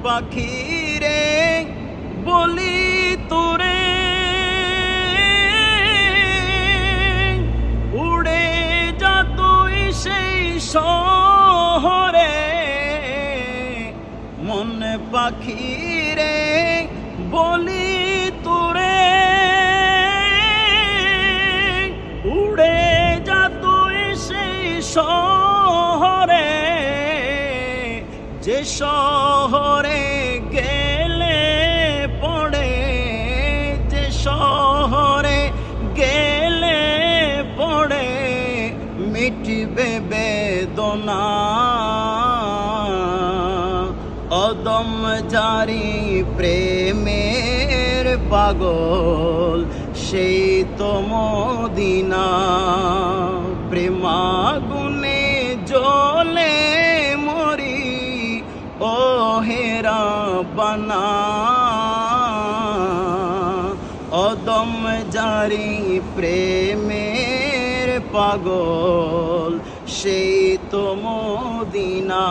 পাখি রে বলি তোরে, উড়ে যা তুই সেই শহরে। মন পাখি রে বলি তোরে, উড়ে যা তুই সেই শহরে, যে শহরে গেলে পড়ে, যে শহরে গেলে পড়ে মিটবে বেদনা। অদম জারি প্রেমের পাগল সেই তো মদিনা। প্রেমাগুনে জ্বলে মরি ও হেরা বানা। অদম জারি প্রেমের পাগল সেই তো মদিনা।